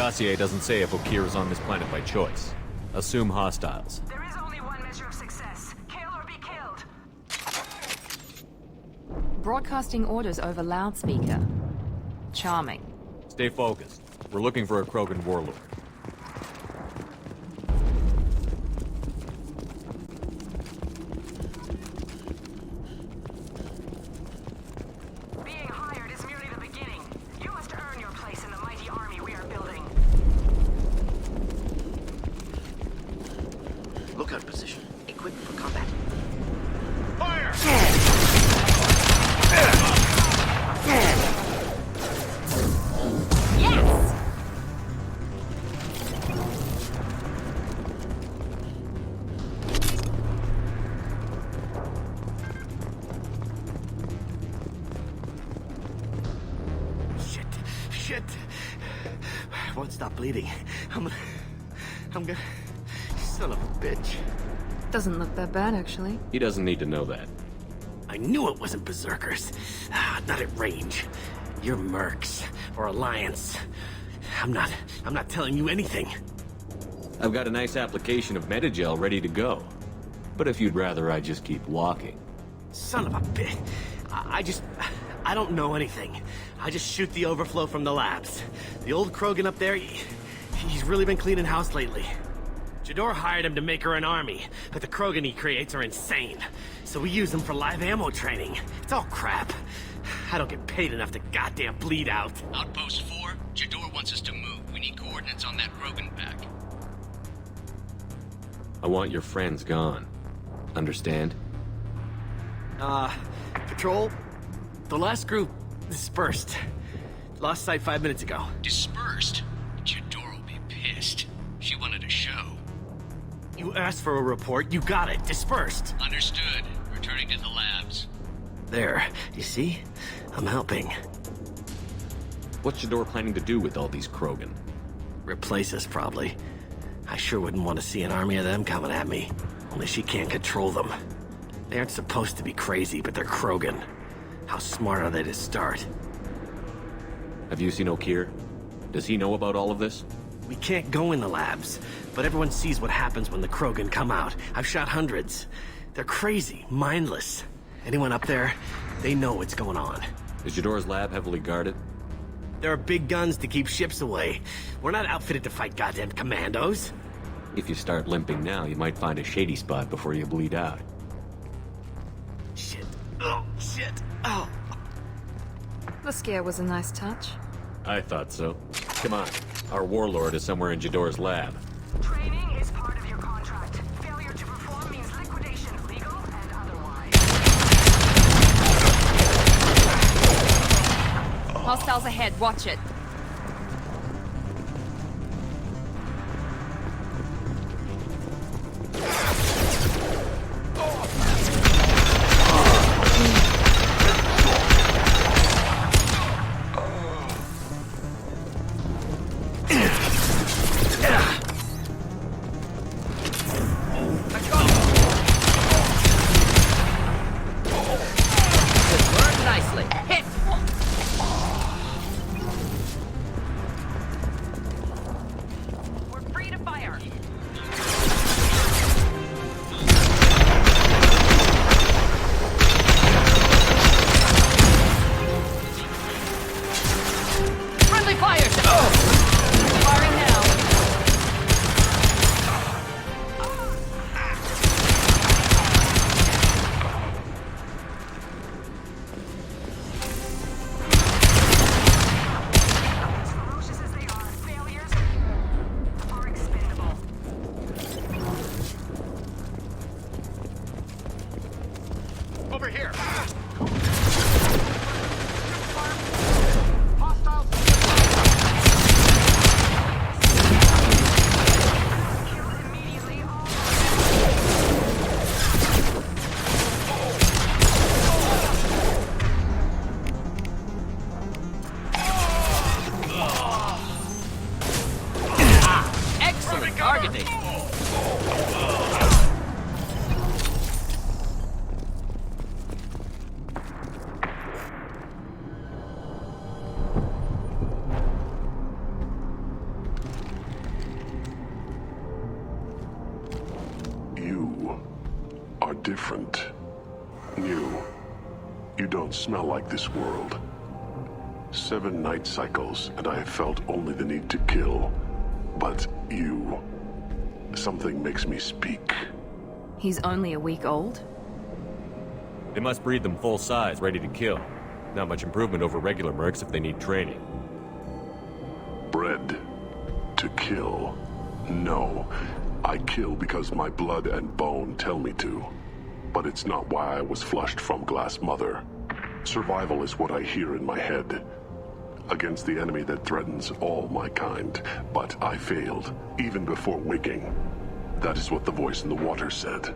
dossier doesn't say if Okir is on this planet by choice. Assume hostiles. There is only one measure of success. Kill or be killed. Broadcasting orders over loudspeaker. Charming. Stay focused. We're looking for a Krogan warlord. Being hired is merely the beginning. You must earn your place in the mighty army we are building. Lookout position. Equipped for combat. Fire! Yes! Shit. I won't stop bleeding. I'm gonna... Son of a bitch. Doesn't look that bad, actually. He doesn't need to know that. I knew it wasn't berserkers. Not at range. You're mercs or Alliance. I'm not telling you anything. I've got a nice application of Metagel ready to go. But if you'd rather I just keep walking. Son of a bitch. I don't know anything. I just shoot the overflow from the labs. The old Krogan up there, he's really been cleaning house lately. Jador hired him to make her an army, but the Krogan he creates are insane. So we use them for live ammo training. It's all crap. I don't get paid enough to goddamn bleed out. Outpost 4, Jador wants us to move. We need coordinates on that Krogan pack. I want your friends gone. Understand? Patrol? The last group dispersed. Lost sight 5 minutes ago. Dispersed? Jador will be pissed. She wanted a show. You asked for a report, you got it. Dispersed. Understood. Returning to the labs. There, you see? I'm helping. What's Jador planning to do with all these Krogan? Replace us, probably. I sure wouldn't want to see an army of them coming at me. Only she can't control them. They aren't supposed to be crazy, but they're Krogan. How smart are they to start? Have you seen Okir? Does he know about all of this? We can't go in the labs, but everyone sees what happens when the Krogan come out. I've shot hundreds. They're crazy, mindless. Anyone up there, they know what's going on. Is Jador's lab heavily guarded? There are big guns to keep ships away. We're not outfitted to fight goddamn commandos. If you start limping now, you might find a shady spot before you bleed out. Shit. Oh, shit. Oh. The scare was a nice touch. I thought so. Come on. Our warlord is somewhere in Jador's lab. Training is part of your contract. Failure to perform means liquidation, legal and otherwise. Hostiles ahead, watch it. Over here. Excellent targeting. You. You don't smell like this world. 7 night cycles, and I have felt only the need to kill. But you... Something makes me speak. He's only a week old? They must breed them full size, ready to kill. Not much improvement over regular mercs if they need training. Bred to kill. No. I kill because my blood and bone tell me to. But it's not why I was flushed from Glass Mother. Survival is what I hear in my head. Against the enemy that threatens all my kind. But I failed, even before waking. That is what the voice in the water said.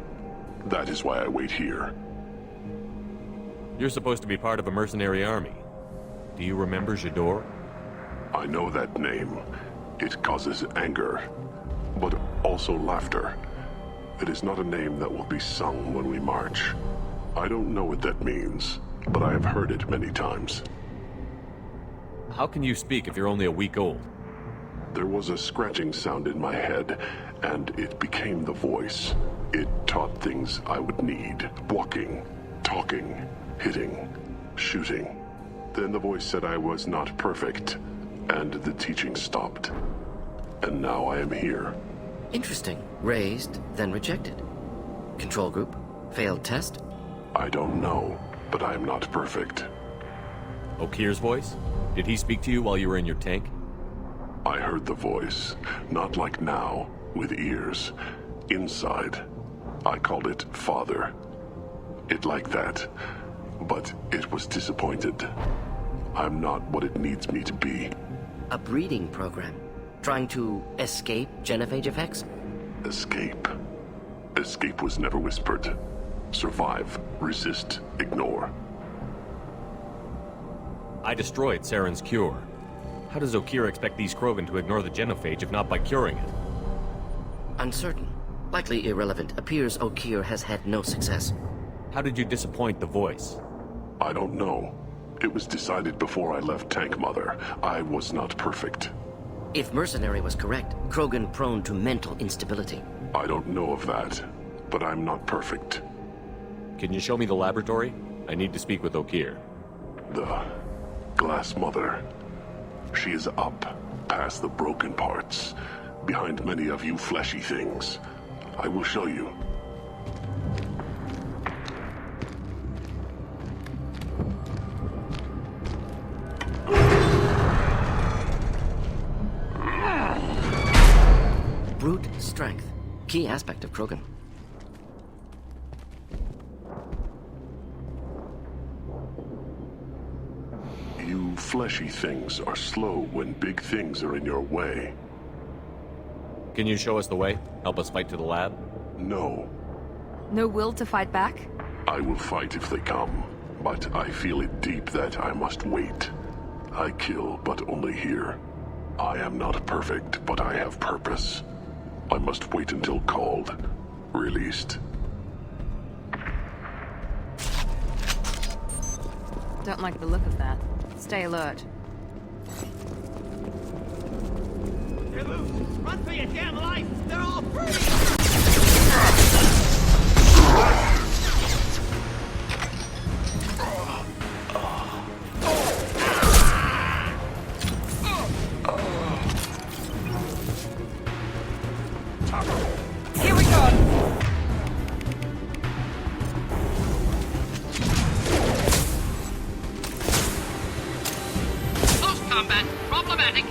That is why I wait here. You're supposed to be part of a mercenary army. Do you remember J'adore? I know that name. It causes anger, but also laughter. It is not a name that will be sung when we march. I don't know what that means, but I have heard it many times. How can you speak if you're only a week old? There was a scratching sound in my head, and it became the voice. It taught things I would need. Walking, talking, hitting, shooting. Then the voice said I was not perfect, and the teaching stopped. And now I am here. Interesting. Raised, then rejected. Control group? Failed test? I don't know, but I am not perfect. Okir's voice? Did he speak to you while you were in your tank? I heard the voice, not like now, with ears. Inside. I called it Father. It like that. But it was disappointed. I'm not what it needs me to be. A breeding program? Trying to escape genophage effects? Escape. Escape was never whispered. Survive, resist, ignore. I destroyed Saren's cure. How does Okir expect these Krogan to ignore the genophage if not by curing it? Uncertain. Likely irrelevant. Appears Okir has had no success. How did you disappoint the voice? I don't know. It was decided before I left Tank Mother. I was not perfect. If Mercenary was correct, Krogan prone to mental instability. I don't know of that, but I'm not perfect. Can you show me the laboratory? I need to speak with Okir. The Glass Mother. She is up, past the broken parts, behind many of you fleshy things. I will show you. Brute strength. Key aspect of Krogan. You fleshy things are slow when big things are in your way. Can you show us the way? Help us fight to the lab? No. No will to fight back? I will fight if they come, but I feel it deep that I must wait. I kill, but only here. I am not perfect, but I have purpose. I must wait until called, released. Don't like the look of that. Stay alert. They're loose! Run for your damn life! They're all free! Here we go! Close combat. Problematic.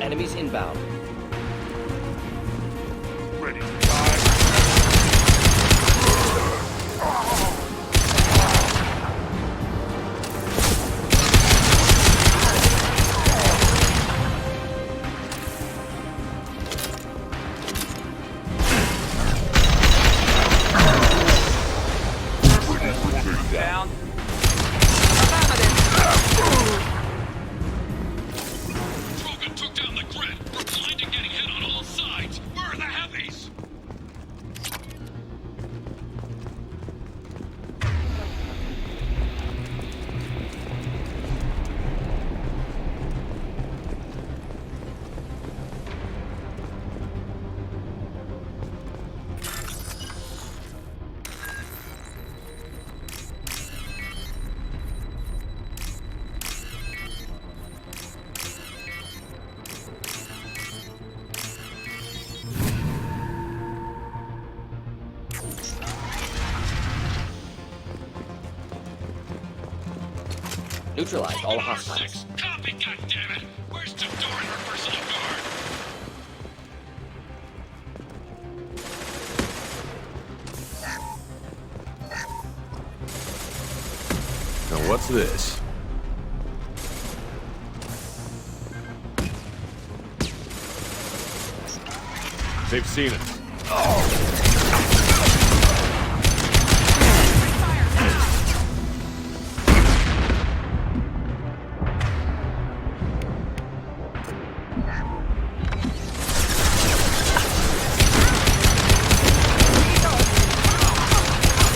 Enemies inbound. Ready to die. Down. Krogan took down the grid. We're blind Neutralize all hostiles. Copy, goddammit! Where's Tador and her personal guard? Now what's this? They've seen us.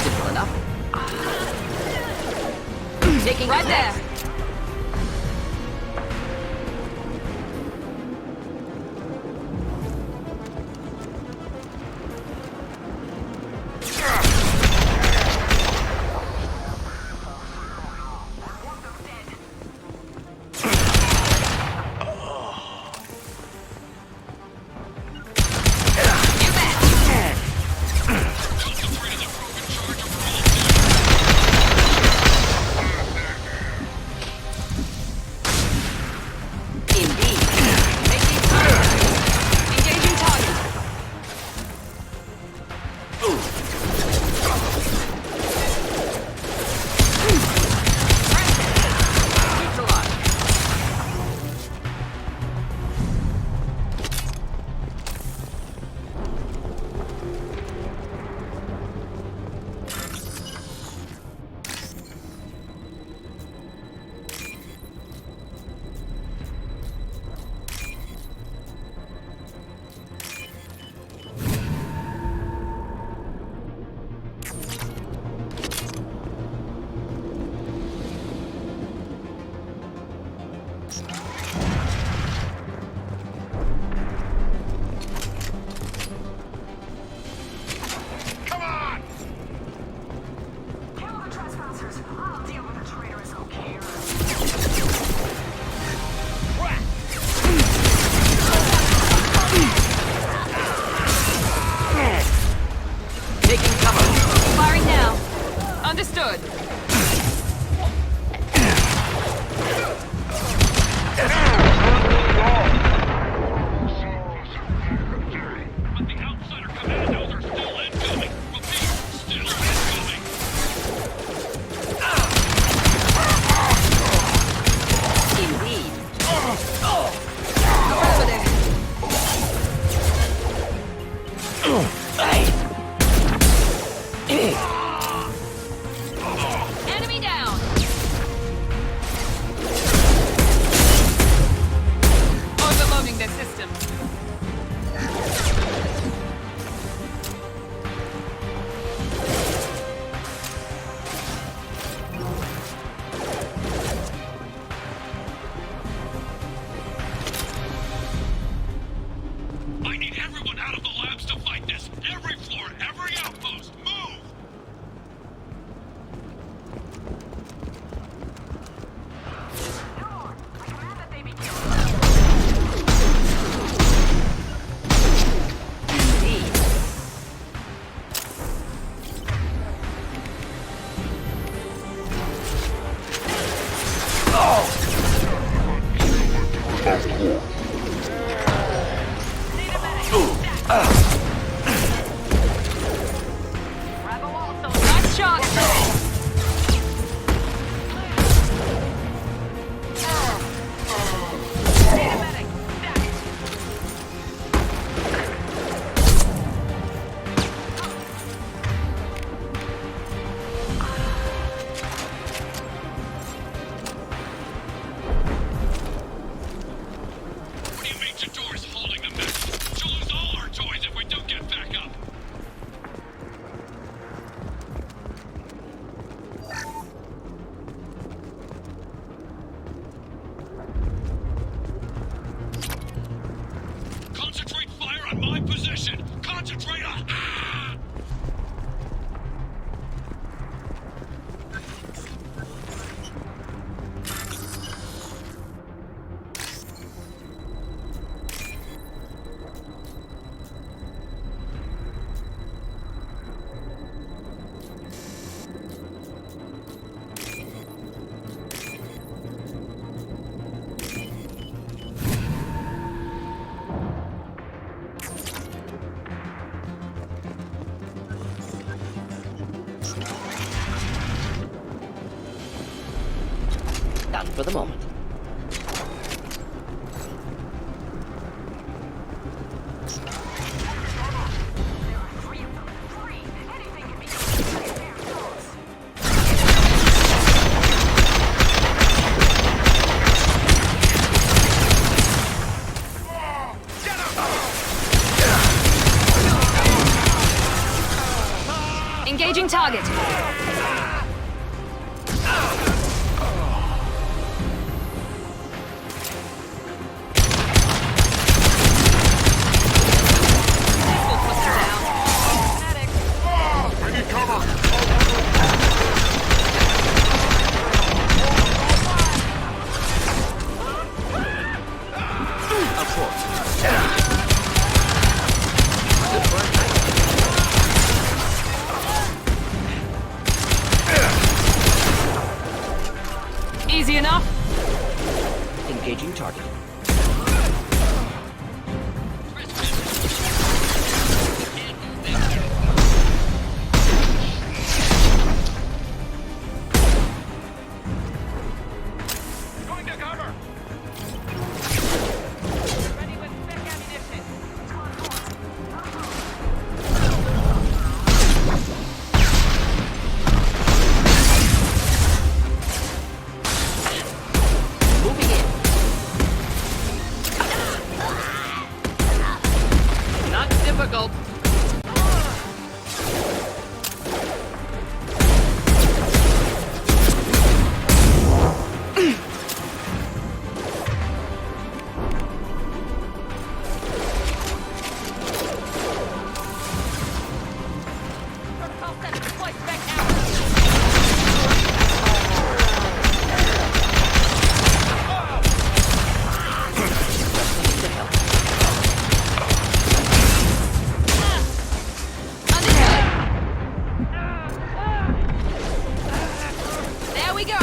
Simple enough. Taking Right there. Come on! Kill the trespassers. I'll deal with the traitorous Okir. Taking cover. Firing now. Understood. But the outsider commandos are still incoming! Repeat, still incoming! Indeed. Enemy down. Overloading their system. I need everyone out of the labs to fight this! Every floor, every outpost, move! Lord, I command that they be killed. Indeed. Grab a wall, so Nice shot. need a medic. Stack. for the moment. Engaging target. Easy enough. Engaging target. Going to cover. Ready with thick ammunition. Moving in. Not difficult. Protocol set and deploy spec now. Understood. There we go.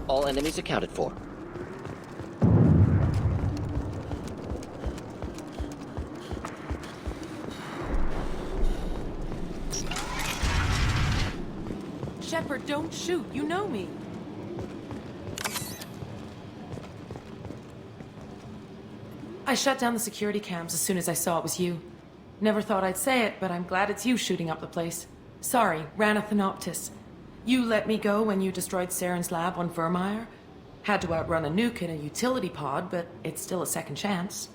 All enemies accounted for. Shepard, don't shoot. You know me. I shut down the security cams as soon as I saw it was you. Never thought I'd say it, but I'm glad it's you shooting up the place. Sorry, ran a Thanoptis. You let me go when you destroyed Saren's lab on Vermeer. Had to outrun a nuke in a utility pod, but it's still a second chance.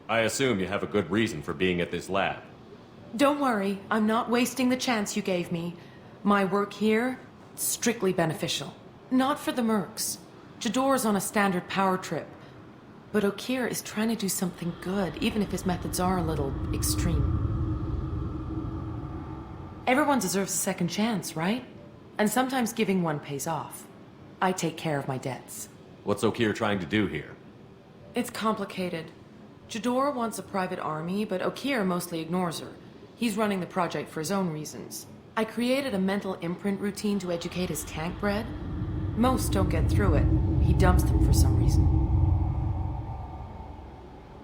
I assume you have a good reason for being at this lab. Don't worry, I'm not wasting the chance you gave me. My work here, strictly beneficial. Not for the mercs. Jador's on a standard power trip. But Okir is trying to do something good, even if his methods are a little extreme. Everyone deserves a second chance, right? And sometimes giving one pays off. I take care of my debts. What's Okir trying to do here? It's complicated. Jador wants a private army, but Okir mostly ignores her. He's running the project for his own reasons. I created a mental imprint routine to educate his tank bred. Most don't get through it. He dumps them for some reason.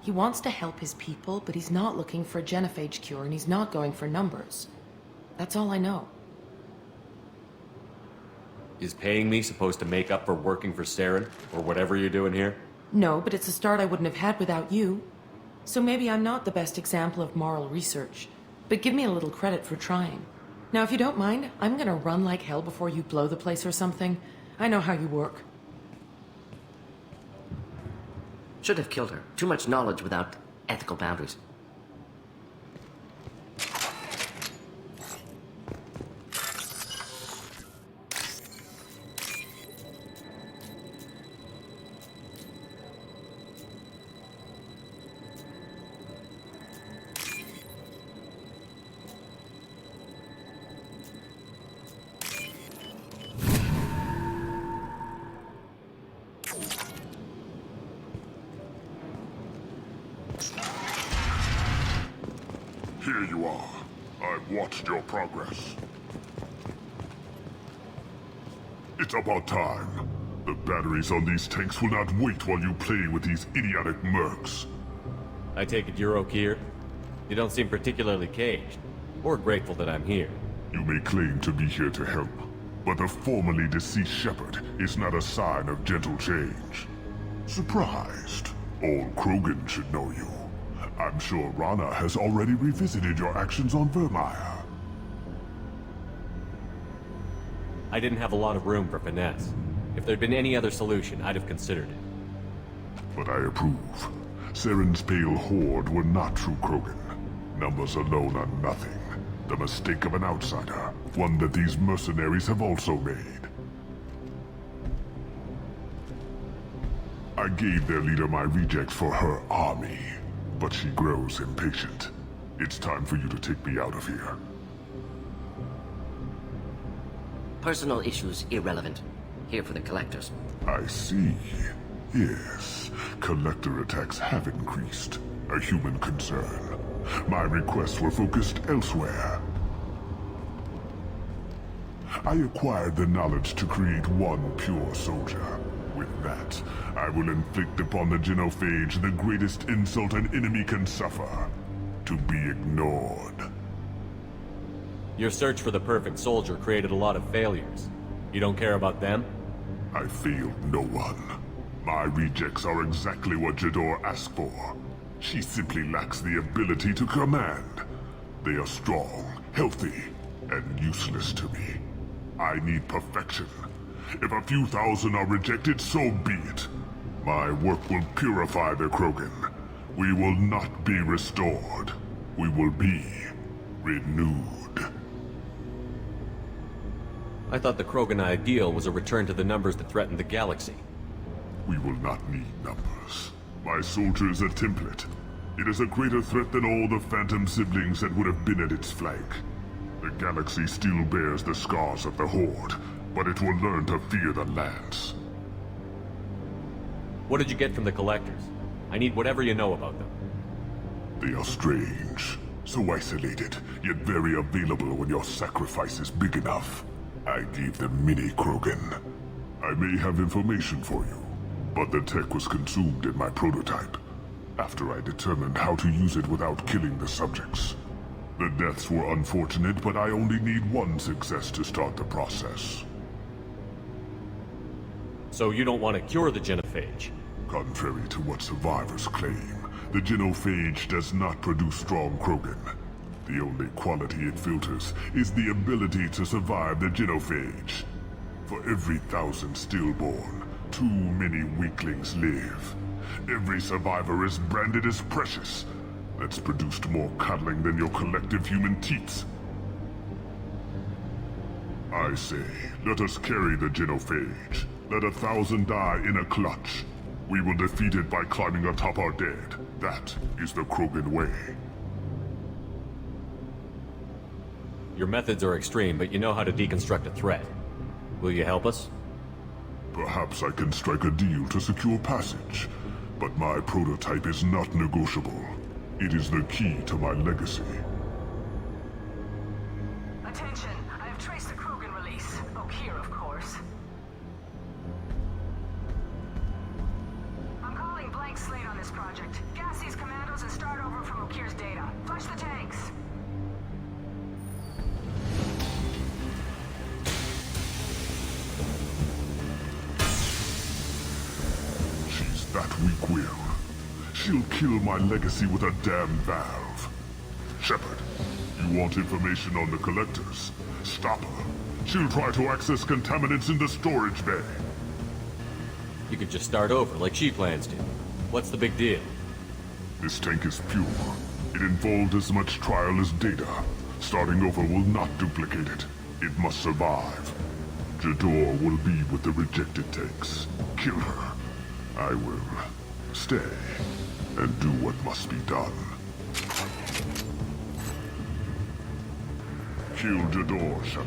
He wants to help his people, but he's not looking for a genophage cure, and he's not going for numbers. That's all I know. Is paying me supposed to make up for working for Saren, or whatever you're doing here? No, but it's a start I wouldn't have had without you. So maybe I'm not the best example of moral research, but give me a little credit for trying. Now, if you don't mind, I'm gonna run like hell before you blow the place or something. I know how you work. Should have killed her. Too much knowledge without ethical boundaries. Here you are. I've watched your progress. It's about time. The batteries on these tanks will not wait while you play with these idiotic mercs. I take it you're Okir? You don't seem particularly caged, or grateful that I'm here. You may claim to be here to help, but the formerly deceased shepherd is not a sign of gentle change. Surprised? Old Krogan should know you. I'm sure Rana has already revisited your actions on Vermeer. I didn't have a lot of room for finesse. If there'd been any other solution, I'd have considered it. But I approve. Saren's pale horde were not true Krogan. Numbers alone are nothing. The mistake of an outsider, one that these mercenaries have also made. I gave their leader my rejects for her army, but she grows impatient. It's time for you to take me out of here. Personal issues irrelevant. Here for the collectors. I see. Yes, collector attacks have increased. A human concern. My requests were focused elsewhere. I acquired the knowledge to create one pure soldier. With that, I will inflict upon the genophage the greatest insult an enemy can suffer. To be ignored. Your search for the perfect soldier created a lot of failures. You don't care about them? I failed no one. My rejects are exactly what Jador asked for. She simply lacks the ability to command. They are strong, healthy, and useless to me. I need perfection. If a few thousand are rejected, so be it. My work will purify the Krogan. We will not be restored. We will be renewed. I thought the Krogan ideal was a return to the numbers that threatened the galaxy. We will not need numbers. My soldier is a template. It is a greater threat than all the Phantom siblings that would have been at its flank. The galaxy still bears the scars of the Horde, but it will learn to fear the Lance. What did you get from the collectors? I need whatever you know about them. They are strange. So isolated, yet very available when your sacrifice is big enough. I gave them mini Krogan. I may have information for you, but the tech was consumed in my prototype, after I determined how to use it without killing the subjects. The deaths were unfortunate, but I only need one success to start the process. So you don't want to cure the genophage? Contrary to what survivors claim, the genophage does not produce strong Krogan. The only quality it filters is the ability to survive the genophage. For every 1,000 stillborn, too many weaklings live. Every survivor is branded as precious. That's produced more cuddling than your collective human teats. I say, let us carry the genophage. Let 1,000 die in a clutch. We will defeat it by climbing atop our dead. That is the Krogan way. Your methods are extreme, but you know how to deconstruct a threat. Will you help us? Perhaps I can strike a deal to secure passage, but my prototype is not negotiable. It is the key to my legacy. Attention, I have traced the Krogan release. Okir, of course. I'm calling blank slate on this project. Gas these commandos and start over from Okir's data. Flush the tanks. She's that weak-willed. She'll kill my legacy with a damn valve. Shepard, you want information on the collectors? Stop her. She'll try to access contaminants in the storage bay. You could just start over, like she plans to. What's the big deal? This tank is pure. It involved as much trial as data. Starting over will not duplicate it. It must survive. Jador will be with the rejected tanks. Kill her. I will stay and do what must be done. Kill Jador, Shepard.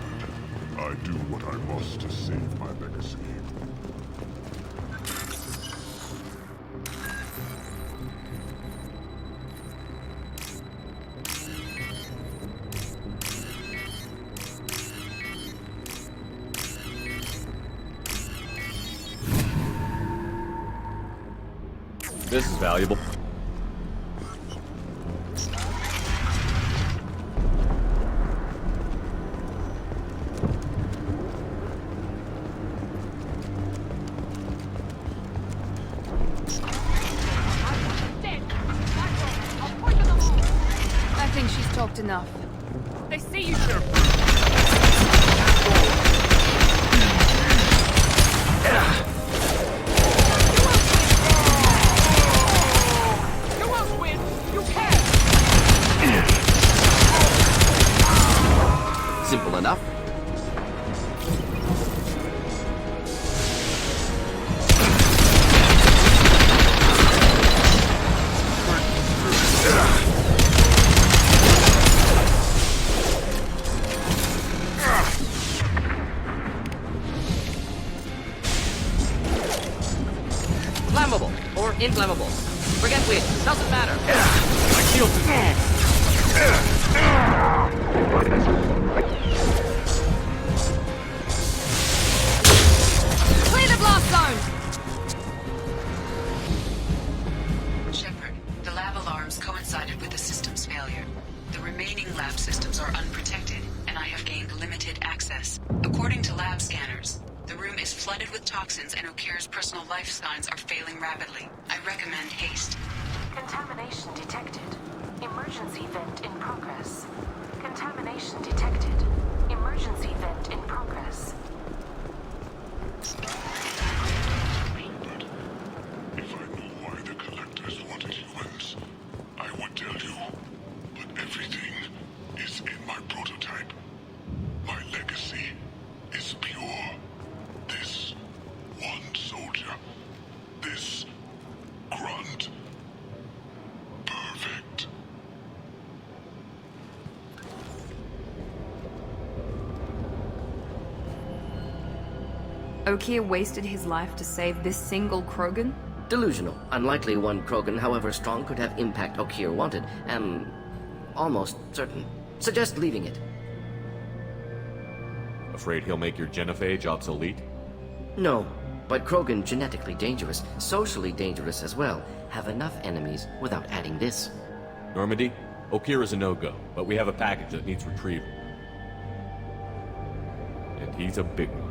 I do what I must to save my legacy. This is valuable. think she's talked enough. They see you, sir. You won't win. You can't. Simple enough. Flammable or inflammable. Forget which. Doesn't matter. My shield Clear the blast zone. Shepard, the lab alarms coincided with the system's failure. The remaining lab systems are unprotected, and I have gained limited access. According to lab scanners, the room is flooded with toxins and Okir's personal life signs are failing rapidly. I recommend haste. Contamination detected. Emergency vent in progress. Contamination detected. Emergency vent in progress. If I knew why the collectors wanted humans, I would tell you. But everything is in my prototype. My legacy is pure. This one soldier. This grunt. Perfect. Okir wasted his life to save this single Krogan? Delusional. Unlikely one Krogan, however strong, could have impact Okir wanted. Am almost certain. Suggest leaving it. Afraid he'll make your genophage obsolete? No, but Krogan genetically dangerous, socially dangerous as well. Have enough enemies without adding this. Normandy, Okir is a no-go, but we have a package that needs retrieval. And he's a big one.